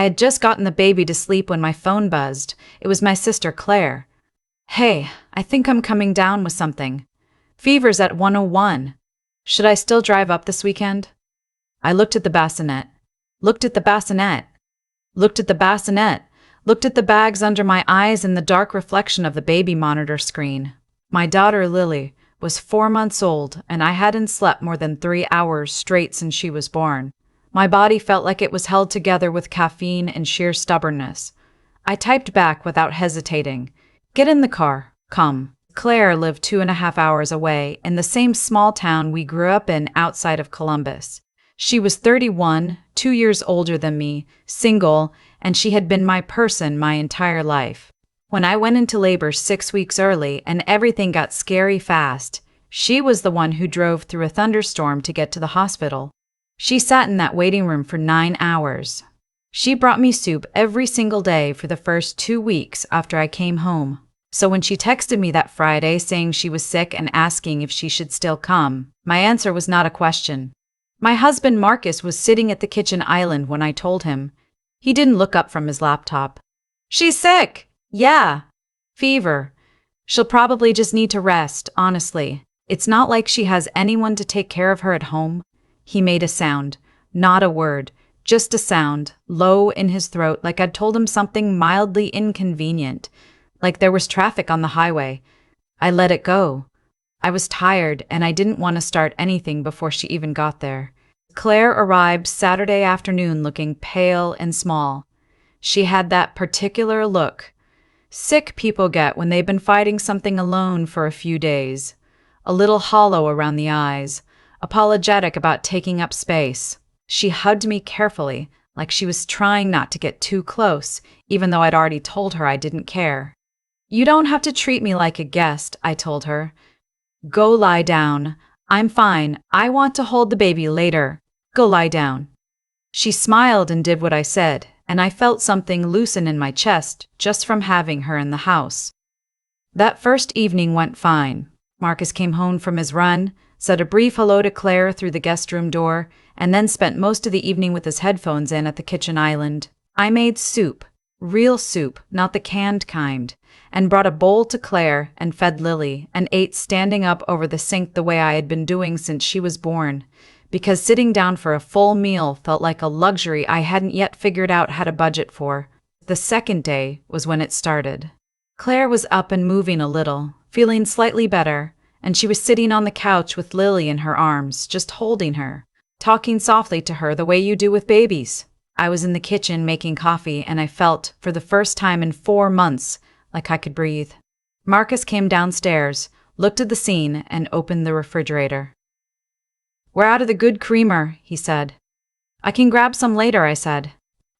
I had just gotten the baby to sleep when my phone buzzed. It was my sister Claire. "Hey, I think I'm coming down with something. Fever's at 101. Should I still drive up this weekend?" I looked at the bassinet. Looked at the bassinet. Looked at the bassinet. Looked at the bags under my eyes and the dark reflection of the baby monitor screen. My daughter Lily was 4 months old, and I hadn't slept more than 3 hours straight since she was born. My body felt like it was held together with caffeine and sheer stubbornness. I typed back without hesitating. "Get in the car. Come." Claire lived 2.5 hours away in the same small town we grew up in outside of Columbus. She was 31, 2 years older than me, single, and she had been my person my entire life. When I went into labor 6 weeks early and everything got scary fast, she was the one who drove through a thunderstorm to get to the hospital. She sat in that waiting room for 9 hours. She brought me soup every single day for the first 2 weeks after I came home. So when she texted me that Friday saying she was sick and asking if she should still come, my answer was not a question. My husband Marcus was sitting at the kitchen island when I told him. He didn't look up from his laptop. "She's sick." "Yeah. Fever. She'll probably just need to rest, honestly. It's not like she has anyone to take care of her at home." He made a sound, not a word, just a sound, low in his throat like I'd told him something mildly inconvenient, like there was traffic on the highway. I let it go. I was tired and I didn't want to start anything before she even got there. Claire arrived Saturday afternoon looking pale and small. She had that particular look sick people get when they've been fighting something alone for a few days. A little hollow around the eyes, apologetic about taking up space. She hugged me carefully, like she was trying not to get too close, even though I'd already told her I didn't care. "You don't have to treat me like a guest," I told her. "Go lie down. I'm fine. I want to hold the baby later. Go lie down." She smiled and did what I said, and I felt something loosen in my chest just from having her in the house. That first evening went fine. Marcus came home from his run, said a brief hello to Claire through the guest room door, and then spent most of the evening with his headphones in at the kitchen island. I made soup, real soup, not the canned kind, and brought a bowl to Claire and fed Lily and ate standing up over the sink the way I had been doing since she was born, because sitting down for a full meal felt like a luxury I hadn't yet figured out how to budget for. The second day was when it started. Claire was up and moving a little, feeling slightly better, and she was sitting on the couch with Lily in her arms, just holding her, talking softly to her the way you do with babies. I was in the kitchen making coffee, and I felt, for the first time in 4 months, like I could breathe. Marcus came downstairs, looked at the scene, and opened the refrigerator. "We're out of the good creamer," he said. "I can grab some later," I said.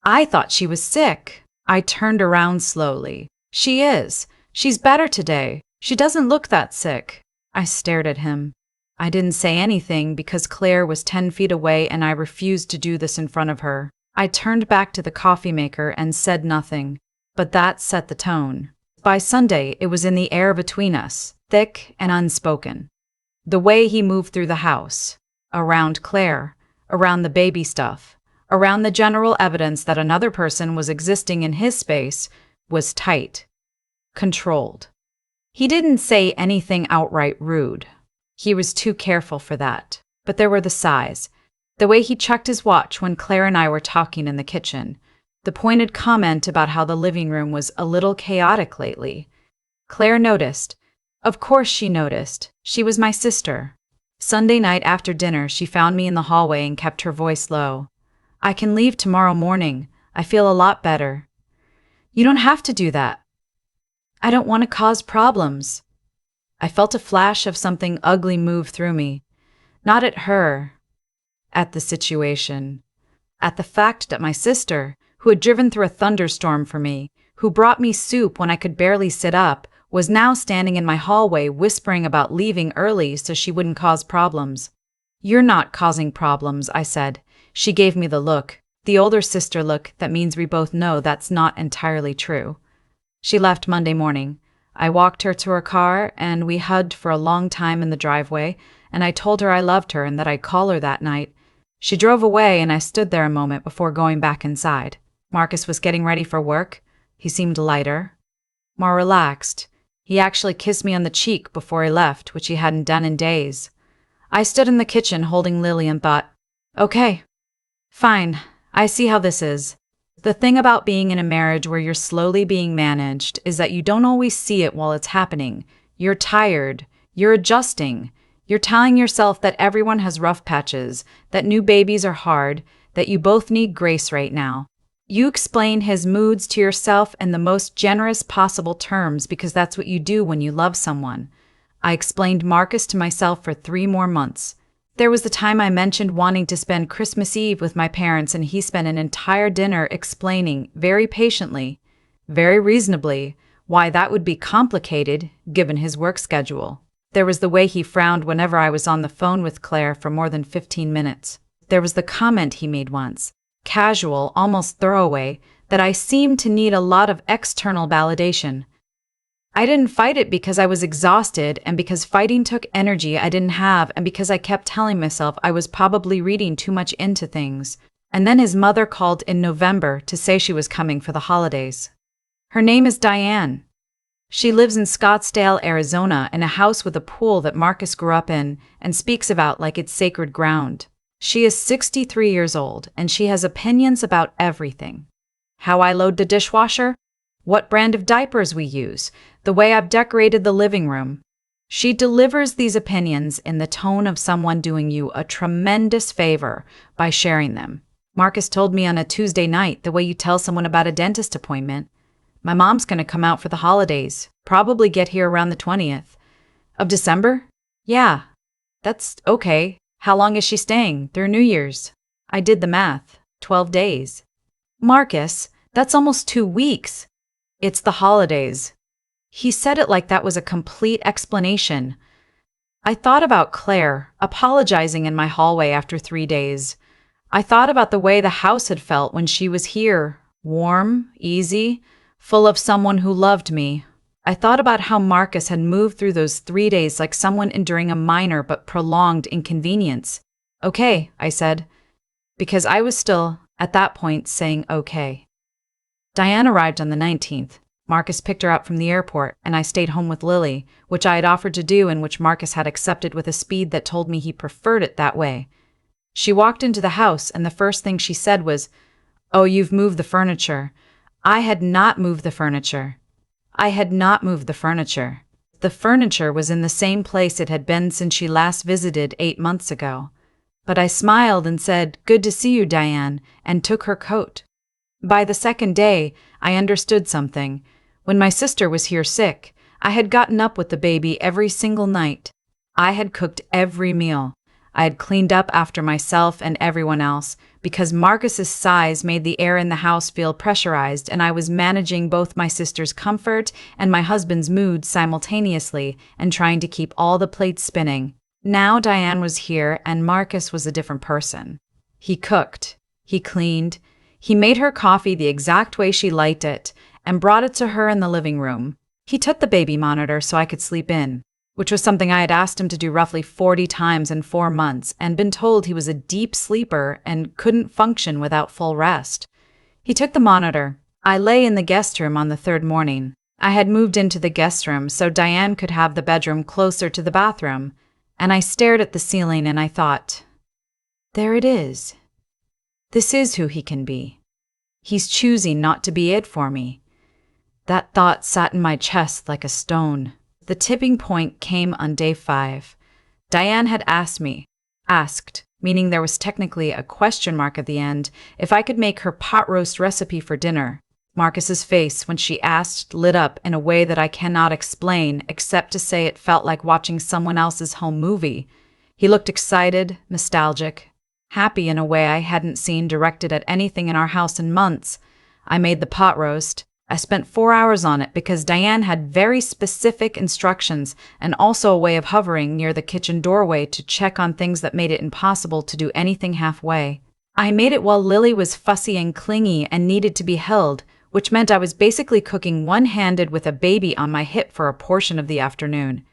I thought she was sick. I turned around slowly. "She is. She's better today. She doesn't look that sick." I stared at him. I didn't say anything because Claire was 10 feet away and I refused to do this in front of her. I turned back to the coffee maker and said nothing, but that set the tone. By Sunday, it was in the air between us, thick and unspoken. The way he moved through the house, around Claire, around the baby stuff, around the general evidence that another person was existing in his space, was tight, controlled. He didn't say anything outright rude. He was too careful for that. But there were the sighs, the way he checked his watch when Claire and I were talking in the kitchen, the pointed comment about how the living room was a little chaotic lately. Claire noticed. Of course she noticed. She was my sister. Sunday night after dinner, she found me in the hallway and kept her voice low. "I can leave tomorrow morning. I feel a lot better." "You don't have to do that." "I don't want to cause problems." I felt a flash of something ugly move through me. Not at her. At the situation. At the fact that my sister, who had driven through a thunderstorm for me, who brought me soup when I could barely sit up, was now standing in my hallway whispering about leaving early so she wouldn't cause problems. "You're not causing problems," I said. She gave me the look, the older sister look that means we both know that's not entirely true. She left Monday morning. I walked her to her car, and we hugged for a long time in the driveway, and I told her I loved her and that I'd call her that night. She drove away, and I stood there a moment before going back inside. Marcus was getting ready for work. He seemed lighter, more relaxed. He actually kissed me on the cheek before he left, which he hadn't done in days. I stood in the kitchen holding Lily and thought, okay, fine, I see how this is. The thing about being in a marriage where you're slowly being managed is that you don't always see it while it's happening. You're tired, you're adjusting, you're telling yourself that everyone has rough patches, that new babies are hard, that you both need grace right now. You explain his moods to yourself in the most generous possible terms because that's what you do when you love someone. I explained Marcus to myself for 3 more months. There was the time I mentioned wanting to spend Christmas Eve with my parents, and he spent an entire dinner explaining, very patiently, very reasonably, why that would be complicated given his work schedule. There was the way he frowned whenever I was on the phone with Claire for more than 15 minutes. There was the comment he made once, casual, almost throwaway, that I seemed to need a lot of external validation. I didn't fight it because I was exhausted and because fighting took energy I didn't have and because I kept telling myself I was probably reading too much into things. And then his mother called in November to say she was coming for the holidays. Her name is Diane. She lives in Scottsdale, Arizona, in a house with a pool that Marcus grew up in and speaks about like it's sacred ground. She is 63 years old and she has opinions about everything. How I load the dishwasher? What brand of diapers we use? The way I've decorated the living room. She delivers these opinions in the tone of someone doing you a tremendous favor by sharing them. Marcus told me on a Tuesday night the way you tell someone about a dentist appointment. My mom's going to come out for the holidays, probably get here around the 20th. Of December? Yeah, that's okay. How long is she staying? Through New Year's. I did the math. 12 days. Marcus, that's almost 2 weeks. It's the holidays. He said it like that was a complete explanation. I thought about Claire, apologizing in my hallway after 3 days. I thought about the way the house had felt when she was here, warm, easy, full of someone who loved me. I thought about how Marcus had moved through those 3 days like someone enduring a minor but prolonged inconvenience. Okay, I said, because I was still, at that point, saying okay. Diane arrived on the 19th. Marcus picked her up from the airport, and I stayed home with Lily, which I had offered to do and which Marcus had accepted with a speed that told me he preferred it that way. She walked into the house, and the first thing she said was, "Oh, you've moved the furniture." I had not moved the furniture. I had not moved the furniture. The furniture was in the same place it had been since she last visited 8 months ago. But I smiled and said, "Good to see you, Diane," and took her coat. By the second day, I understood something. When my sister was here sick, I had gotten up with the baby every single night. I had cooked every meal. I had cleaned up after myself and everyone else, because Marcus's size made the air in the house feel pressurized, and I was managing both my sister's comfort and my husband's mood simultaneously and trying to keep all the plates spinning. Now Diane was here, and Marcus was a different person. He cooked. He cleaned. He made her coffee the exact way she liked it, and brought it to her in the living room. He took the baby monitor so I could sleep in, which was something I had asked him to do roughly 40 times in 4 months and been told he was a deep sleeper and couldn't function without full rest. He took the monitor. I lay in the guest room on the 3rd morning. I had moved into the guest room so Diane could have the bedroom closer to the bathroom, and I stared at the ceiling and I thought, there it is. This is who he can be. He's choosing not to be it for me. That thought sat in my chest like a stone. The tipping point came on day 5. Diane had asked, meaning there was technically a question mark at the end, if I could make her pot roast recipe for dinner. Marcus's face when she asked lit up in a way that I cannot explain except to say it felt like watching someone else's home movie. He looked excited, nostalgic, happy in a way I hadn't seen directed at anything in our house in months. I made the pot roast. I spent 4 hours on it because Diane had very specific instructions and also a way of hovering near the kitchen doorway to check on things that made it impossible to do anything halfway. I made it while Lily was fussy and clingy and needed to be held, which meant I was basically cooking one-handed with a baby on my hip for a portion of the afternoon.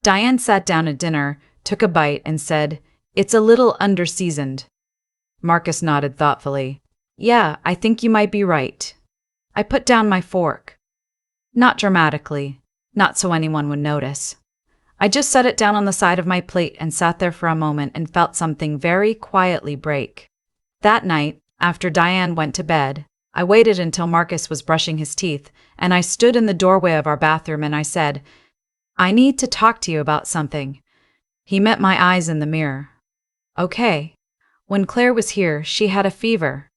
Diane sat down at dinner, took a bite, and said, "It's a little under-seasoned." Marcus nodded thoughtfully. Yeah, I think you might be right. I put down my fork. Not dramatically, not so anyone would notice. I just set it down on the side of my plate and sat there for a moment and felt something very quietly break. That night, after Diane went to bed, I waited until Marcus was brushing his teeth, and I stood in the doorway of our bathroom and I said, "I need to talk to you about something." He met my eyes in the mirror. Okay. When Claire was here, she had a fever.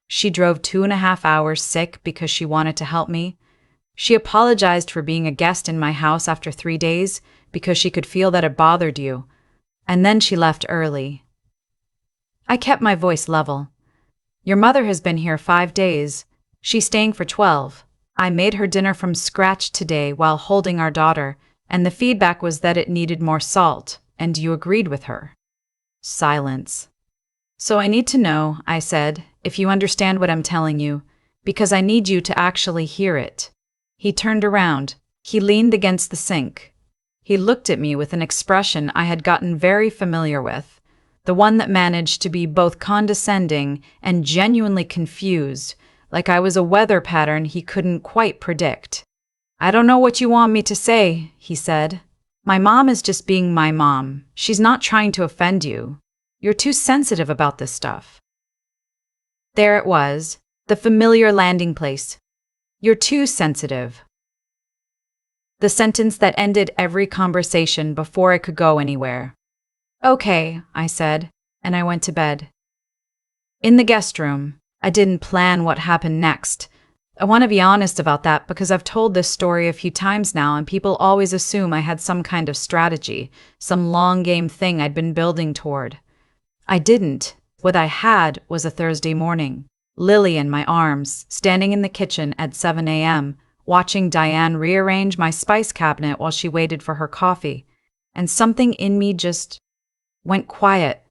She drove 2.5 hours sick because she wanted to help me. She apologized for being a guest in my house after 3 days because she could feel that it bothered you. And then she left early. I kept my voice level. Your mother has been here 5 days. She's staying for 12. I made her dinner from scratch today while holding our daughter, and the feedback was that it needed more salt, and you agreed with her. Silence. So I need to know, I said, if you understand what I'm telling you, because I need you to actually hear it. He turned around. He leaned against the sink. He looked at me with an expression I had gotten very familiar with, the one that managed to be both condescending and genuinely confused, like I was a weather pattern he couldn't quite predict. I don't know what you want me to say, he said. My mom is just being my mom. She's not trying to offend you. You're too sensitive about this stuff. There it was, the familiar landing place. You're too sensitive. The sentence that ended every conversation before I could go anywhere. Okay, I said, and I went to bed. In the guest room, I didn't plan what happened next. I want to be honest about that because I've told this story a few times now and people always assume I had some kind of strategy, some long game thing I'd been building toward. I didn't. What I had was a Thursday morning, Lily in my arms, standing in the kitchen at 7 a.m., watching Diane rearrange my spice cabinet while she waited for her coffee, and something in me just went quiet.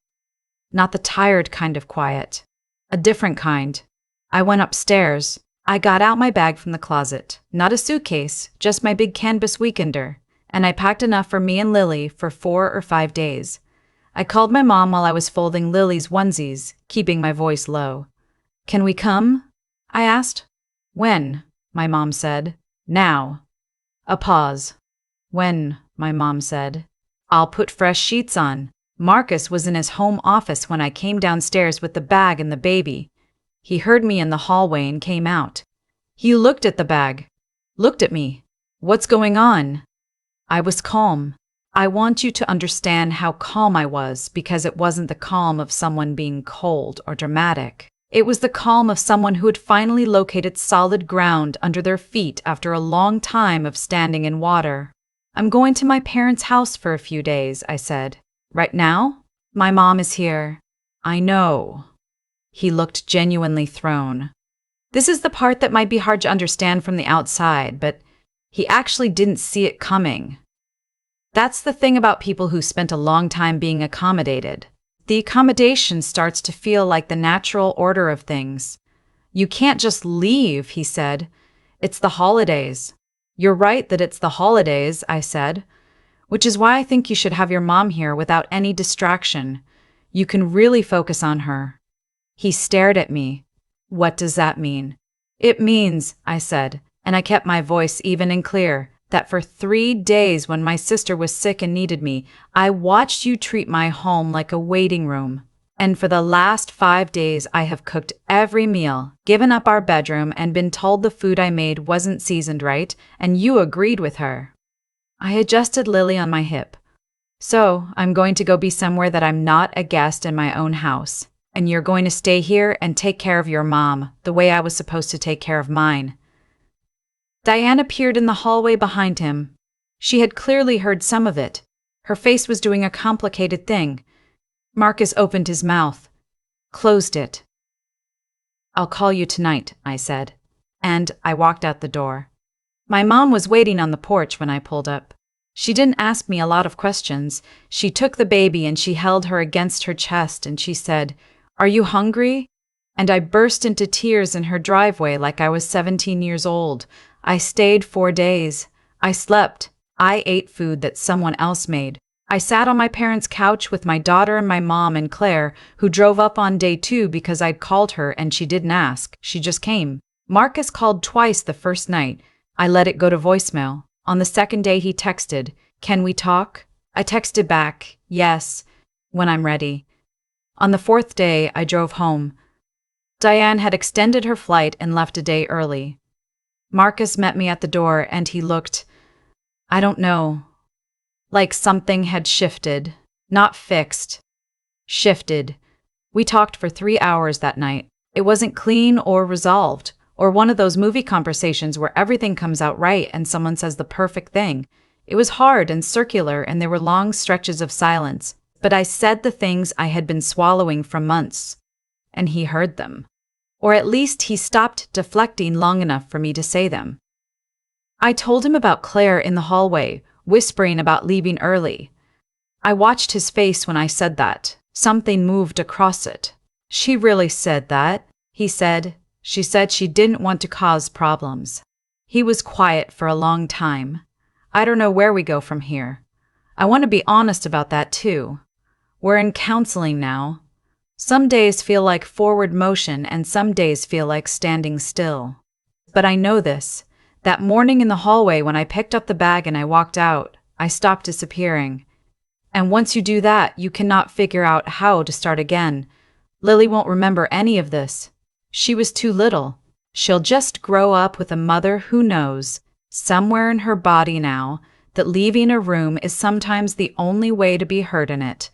Not the tired kind of quiet. A different kind. I went upstairs. I got out my bag from the closet. Not a suitcase, just my big canvas weekender, and I packed enough for me and Lily for 4 or 5 days. I called my mom while I was folding Lily's onesies, keeping my voice low. Can we come? I asked. When? My mom said. Now. A pause. When? My mom said. I'll put fresh sheets on. Marcus was in his home office when I came downstairs with the bag and the baby. He heard me in the hallway and came out. He looked at the bag. Looked at me. What's going on? I was calm. I want you to understand how calm I was because it wasn't the calm of someone being cold or dramatic. It was the calm of someone who had finally located solid ground under their feet after a long time of standing in water. I'm going to my parents' house for a few days, I said. Right now? My mom is here. I know. He looked genuinely thrown. This is the part that might be hard to understand from the outside, but he actually didn't see it coming. That's the thing about people who spent a long time being accommodated. The accommodation starts to feel like the natural order of things. You can't just leave, he said. It's the holidays. You're right that it's the holidays, I said, which is why I think you should have your mom here without any distraction. You can really focus on her. He stared at me. What does that mean? It means, I said, and I kept my voice even and clear, that for 3 days when my sister was sick and needed me, I watched you treat my home like a waiting room. And for the last 5 days, I have cooked every meal, given up our bedroom, and been told the food I made wasn't seasoned right, and you agreed with her. I adjusted Lily on my hip. So, I'm going to go be somewhere that I'm not a guest in my own house, and you're going to stay here and take care of your mom, the way I was supposed to take care of mine. Diane appeared in the hallway behind him. She had clearly heard some of it. Her face was doing a complicated thing. Marcus opened his mouth, closed it. I'll call you tonight, I said, and I walked out the door. My mom was waiting on the porch when I pulled up. She didn't ask me a lot of questions. She took the baby and she held her against her chest and she said, "Are you hungry?" And I burst into tears in her driveway like I was 17 years old. I stayed 4 days. I slept. I ate food that someone else made. I sat on my parents' couch with my daughter and my mom and Claire, who drove up on day 2 because I'd called her and she didn't ask, she just came. Marcus called twice the first night. I let it go to voicemail. On the second day he texted, "Can we talk?" I texted back, "Yes, when I'm ready." On the fourth day, I drove home. Diane had extended her flight and left a day early. Marcus met me at the door and he looked, I don't know, like something had shifted, not fixed, shifted. We talked for 3 hours that night. It wasn't clean or resolved, or one of those movie conversations where everything comes out right and someone says the perfect thing. It was hard and circular and there were long stretches of silence, but I said the things I had been swallowing for months, and he heard them. Or at least he stopped deflecting long enough for me to say them. I told him about Claire in the hallway, whispering about leaving early. I watched his face when I said that. Something moved across it. "She really said that," he said. "She said she didn't want to cause problems." He was quiet for a long time. I don't know where we go from here. I want to be honest about that too. We're in counseling now. Some days feel like forward motion and some days feel like standing still. But I know this. That morning in the hallway when I picked up the bag and I walked out, I stopped disappearing. And once you do that, you cannot figure out how to start again. Lily won't remember any of this. She was too little. She'll just grow up with a mother who knows, somewhere in her body now, that leaving a room is sometimes the only way to be heard in it.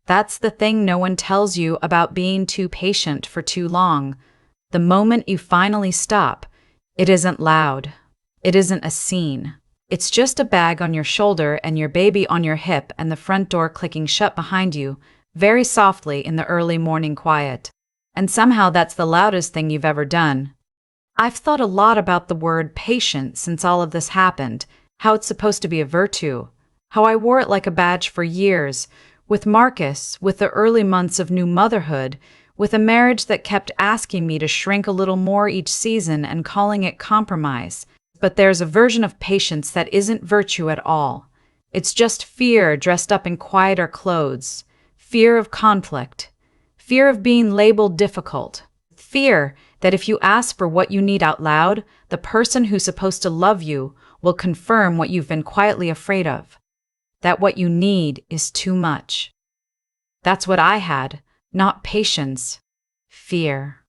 That's the thing no one tells you about being too patient for too long. The moment you finally stop, it isn't loud. It isn't a scene. It's just a bag on your shoulder and your baby on your hip and the front door clicking shut behind you, very softly in the early morning quiet. And somehow that's the loudest thing you've ever done. I've thought a lot about the word patient since all of this happened, how it's supposed to be a virtue, how I wore it like a badge for years, with Marcus, with the early months of new motherhood, with a marriage that kept asking me to shrink a little more each season and calling it compromise. But there's a version of patience that isn't virtue at all. It's just fear dressed up in quieter clothes, fear of conflict, fear of being labeled difficult, fear that if you ask for what you need out loud, the person who's supposed to love you will confirm what you've been quietly afraid of, that what you need is too much. That's what I had, not patience, fear.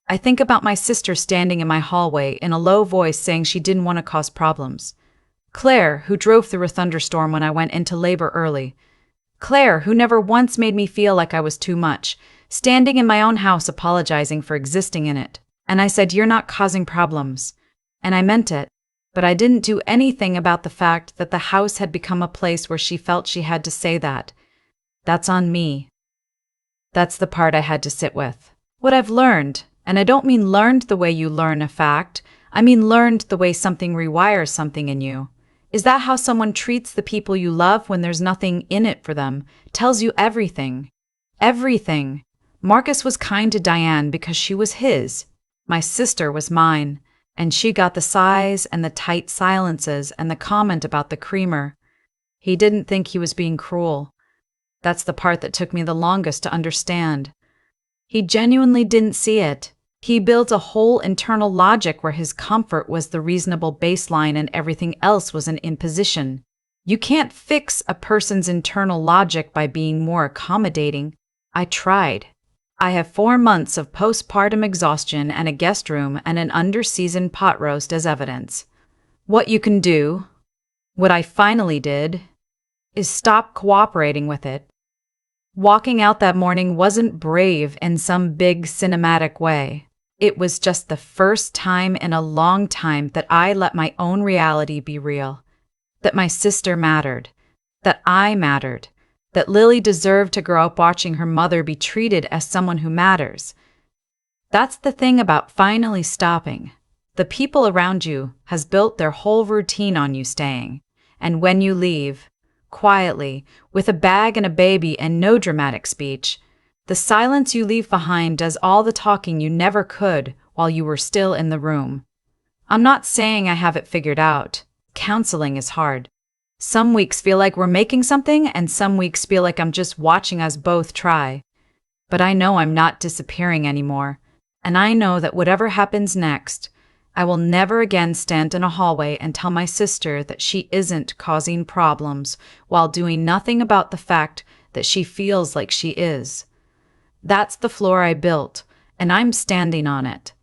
I think about my sister standing in my hallway in a low voice saying she didn't want to cause problems. Claire, who drove through a thunderstorm when I went into labor early. Claire, who never once made me feel like I was too much, standing in my own house apologizing for existing in it. And I said, "You're not causing problems." And I meant it, but I didn't do anything about the fact that the house had become a place where she felt she had to say that. That's on me. That's the part I had to sit with. What I've learned, and I don't mean learned the way you learn a fact, I mean learned the way something rewires something in you. Is that how someone treats the people you love when there's nothing in it for them? Tells you everything. Everything. Marcus was kind to Diane because she was his. My sister was mine, and she got the sighs and the tight silences and the comment about the creamer. He didn't think he was being cruel. That's the part that took me the longest to understand. He genuinely didn't see it. He built a whole internal logic where his comfort was the reasonable baseline and everything else was an imposition. You can't fix a person's internal logic by being more accommodating. I tried. I have 4 months of postpartum exhaustion and a guest room and an under-seasoned pot roast as evidence. What you can do, what I finally did, is stop cooperating with it. Walking out that morning wasn't brave in some big cinematic way. It was just the first time in a long time that I let my own reality be real. That my sister mattered. That I mattered. That Lily deserved to grow up watching her mother be treated as someone who matters. That's the thing about finally stopping. The people around you has built their whole routine on you staying. And when you leave, quietly, with a bag and a baby and no dramatic speech, the silence you leave behind does all the talking you never could while you were still in the room. I'm not saying I have it figured out. Counseling is hard. Some weeks feel like we're making something, and some weeks feel like I'm just watching us both try. But I know I'm not disappearing anymore, and I know that whatever happens next, I will never again stand in a hallway and tell my sister that she isn't causing problems while doing nothing about the fact that she feels like she is. That's the floor I built, and I'm standing on it.